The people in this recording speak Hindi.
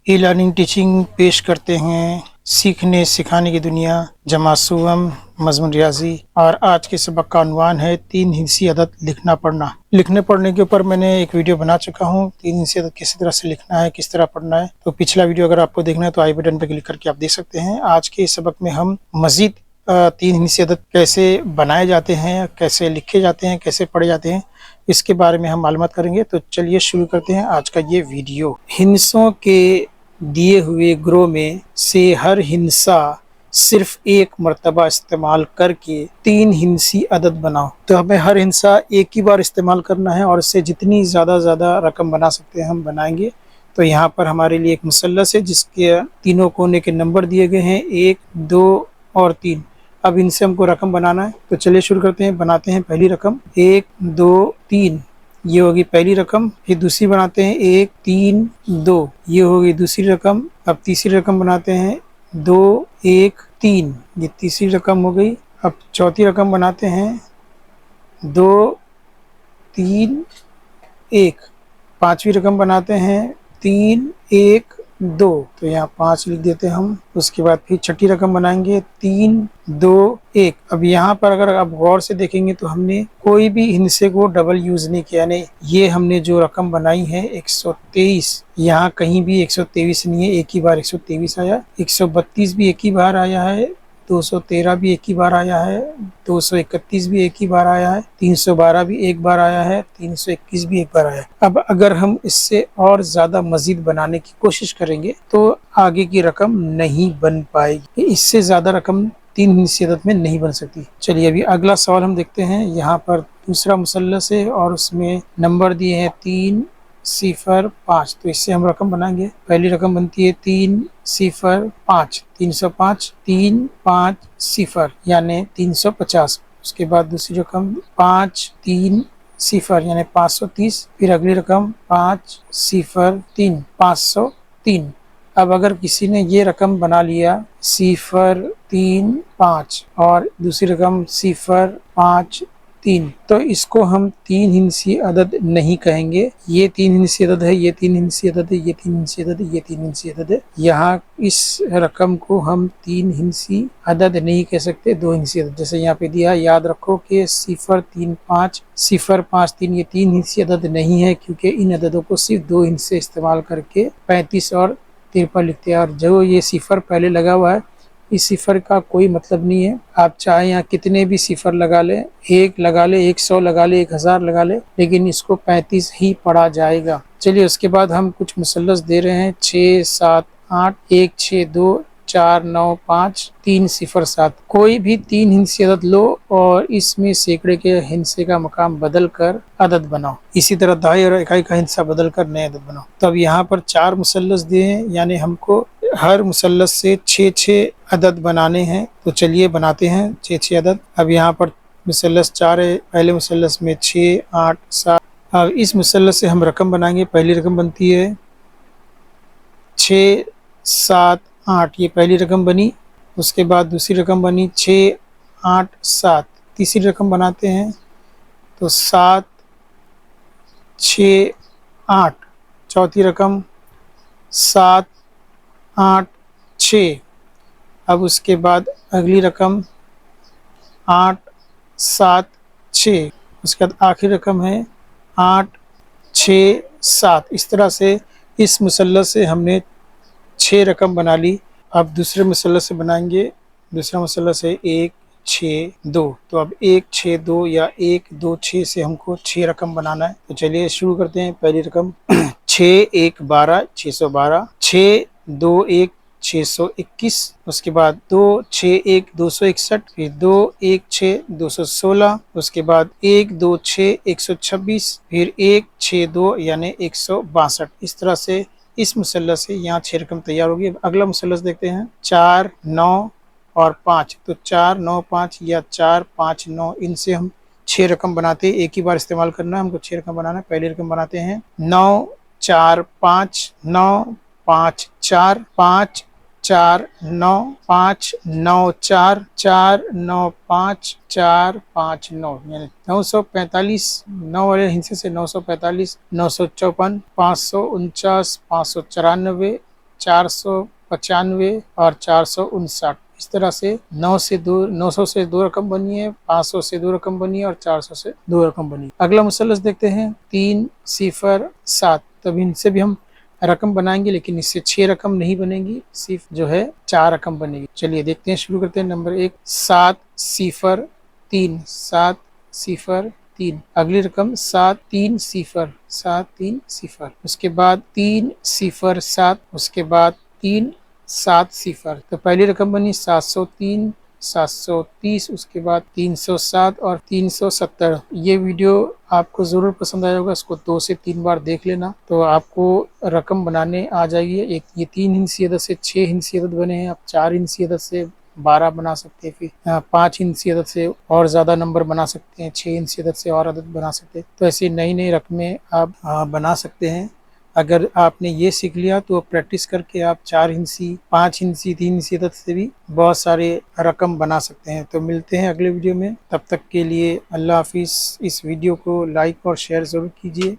ई लर्निंग टीचिंग पेश करते हैं सीखने सिखाने की दुनिया जमा सुवम मजमून रियाजी। और आज के सबक का उन्वान है 3 हिंसी अदद लिखना पढ़ना। लिखने पढ़ने के ऊपर मैंने एक वीडियो बना चुका हूँ। 3 हिंसी अदद किस तरह से लिखना है, किस तरह पढ़ना है। तो पिछला वीडियो अगर आपको देखना है तो आई बटन पर क्लिक करके आप देख सकते हैं। आज के इस सबक में हम मजीद 3 हिंसी अदद कैसे बनाए जाते हैं, कैसे लिखे जाते हैं, कैसे पढ़े जाते हैं, इसके बारे में हम मालूमात करेंगे। तो चलिए शुरू करते हैं आज का ये वीडियो। हिंसों के दिए हुए ग्रोह में से हर हिंसा सिर्फ एक मर्तबा इस्तेमाल करके 3 हिंसी अदद बनाओ। तो हमें हर हिंसा एक ही बार इस्तेमाल करना है और इससे जितनी ज़्यादा रकम बना सकते हैं हम बनाएंगे। तो यहाँ पर हमारे लिए एक मुसल्लस है जिसके तीनों कोने के नंबर दिए गए हैं 1, 2 और 3। अब इनसे हमको रकम बनाना है। तो चलिए शुरू करते हैं। बनाते हैं पहली रकम 1, 2, 3, ये होगी पहली रकम। फिर दूसरी बनाते हैं 1, 3, 2, ये होगी दूसरी रकम। अब तीसरी रकम बनाते हैं 2, 1, 3, ये तीसरी रकम हो गई। अब चौथी रकम बनाते हैं 2, 3, 1। पांचवी रकम बनाते हैं 3, 1, 2, तो यहाँ 5 लिख देते हैं हम। उसके बाद फिर छठी रकम बनाएंगे 3, 2, 1। अब यहाँ पर अगर आप गौर से देखेंगे तो हमने कोई भी हिंसे को डबल यूज नहीं किया। नहीं, ये हमने जो रकम बनाई है 123, यहाँ कहीं भी 123 नहीं है, एक ही बार 123 आया। 132 भी एक ही बार आया है, 213 भी एक ही बार आया है, 231 भी एक ही बार आया है, 312 भी एक बार आया है, 321 भी एक बार आया है। अब अगर हम इससे और ज्यादा मजीद बनाने की कोशिश करेंगे तो आगे की रकम नहीं बन पाएगी। इससे ज्यादा रकम 3 हिंसी अदद में नहीं बन सकती। चलिए अभी अगला सवाल हम देखते हैं। यहाँ पर दूसरा मुसल्लस है और उसमें नंबर दिए हैं 3, 0, 5। तो इससे हम रकम बनाएंगे। पहली रकम बनती है 3, 0, 5, 305, 3, 5, 0 यानी 350। उसके बाद दूसरी रकम 5, 3, 0 यानी 530। फिर अगली रकम 5, 0, 3, 503। अब अगर किसी ने ये रकम बना लिया 0, 3, 5 और दूसरी रकम 0, 5, 3, तो इसको हम 3 हिंसी अदद नहीं कहेंगे। ये 3 हिंसी अदद है, ये 3 हिंसी अदद है, ये 3 हिंसी अदद है, ये 3 हिंसी अदद है। यहाँ इस रकम को हम 3 हिंसी अदद नहीं कह सकते, 2 हिंसी अदद। जैसे यहाँ पे दिया, याद रखो कि 0, 3, 5, 0, 5, 3 ये 3 हिंसी अदद नहीं है, क्योंकि इन अददों को सिर्फ 2 हिंसे इस्तेमाल करके 35 और 53 लिखते हैं। और जो ये 0 पहले लगा हुआ है, इस सिफर का कोई मतलब नहीं है। आप चाहे यहाँ कितने भी सिफर लगा ले, 1 लगा ले, 100 लगा ले, 1000 लगा ले, लेकिन इसको 35 ही पढ़ा जाएगा। चलिए उसके बाद हम कुछ मुसल्लस दे रहे हैं 6, 7, 8, 1, 6, 2, 4, 9, 5, 3, 0, 7। कोई भी 3 हिंसी अदद लो और इसमें सैकड़े के हिंसे का मकाम बदल कर अदद बनाओ। इसी तरह दहाई और इकाई का हिंसा बदल कर नए अदद बनाओ। तो अब यहाँ पर 4 मुसल्लस दिए हैं, यानी हमको हर मुसल्लस से 6 अदद बनाने हैं। तो चलिए बनाते हैं 6 अदद। अब यहाँ पर मुसल्लस 4 है। पहले मुसल्लस में 6, 8, 7। अब इस मुसल्लस से हम रकम बनाएंगे। पहली रकम बनती है 6, 7, 8, ये पहली रकम बनी। उसके बाद दूसरी रकम बनी 6, 8, 7। तीसरी रकम बनाते हैं तो 7, 6, 8। चौथी रकम 7, 8, 6। अब उसके बाद अगली रकम 8, 7, 6। उसके बाद आखिरी रकम है 8, 6, 7। इस तरह से इस मुसल्लस से हमने 6 रकम बना ली। अब दूसरे मुसल्लस से बनाएंगे। दूसरा मुसल्लस है 1, 6, 2। तो अब 1, 6, 2 या 1, 2, 6 से हमको 6 रकम बनाना है। तो चलिए शुरू करते हैं। पहली रकम 6, 1, 12, 612। 6, 2, 1, 621। उसके बाद 2, 6, 1, 261। फिर 2, 1, 6, 216। उसके बाद 1, 2, 6, 126। फिर 1, 6, 2 यानी 162। इस तरह से इस मुसल्लस से यहाँ 6 रकम तैयार होगी। अगला मुसल्लस देखते हैं 4, 9 और 5। तो 4, 9, 5 या 4, 5, 9, इनसे हम 6 रकम बनाते हैं। एक ही बार इस्तेमाल करना है हमको, 6 रकम बनाना है। पहली रकम बनाते हैं 9, 4, 5, 9, 5, 4, 5, 4, 9, 5, 9, 4, 4, 9, 5, 4, 5, 9 यानी 945। 9 वाले हिस्से से 945, 954, 549, 594, 495 और 459। इस तरह से 900 से दो रकम बनी है, 500 से दो रकम बनी है और 400 से दो रकम बनी है। अगला मुसल्लस देखते हैं 307। तब इनसे भी हम रकम बनाएंगे, लेकिन इससे 6 रकम नहीं बनेगी, सिर्फ जो है 4 रकम बनेगी। चलिए देखते हैं, शुरू करते हैं। नंबर 1 703, 703। अगली रकम 730, उसके बाद 307, उसके बाद 370। तो पहली रकम बनी 703, 730, उसके बाद 307 और 370। ये वीडियो आपको ज़रूर पसंद आया होगा, इसको 2 से 3 बार देख लेना, तो आपको रकम बनाने आ जाएगी। एक ये 3 हिंसी अदद से 6 हिंसी अदद बने हैं, आप 4 हिंसी अदद से 12 बना सकते हैं, फिर 5 हिंसी अदद से और ज़्यादा नंबर बना सकते हैं, 6 हिंसी अदद से और अदद बना सकते हैं। तो ऐसी नई नई रकमें आप बना सकते हैं। अगर आपने ये सीख लिया तो प्रैक्टिस करके आप 4 हिंसी, 5 हिंसी, 3 हिंसी अदद से भी बहुत सारे रकम बना सकते हैं। तो मिलते हैं अगले वीडियो में, तब तक के लिए अल्लाह हाफिज़। इस वीडियो को लाइक और शेयर ज़रूर कीजिए।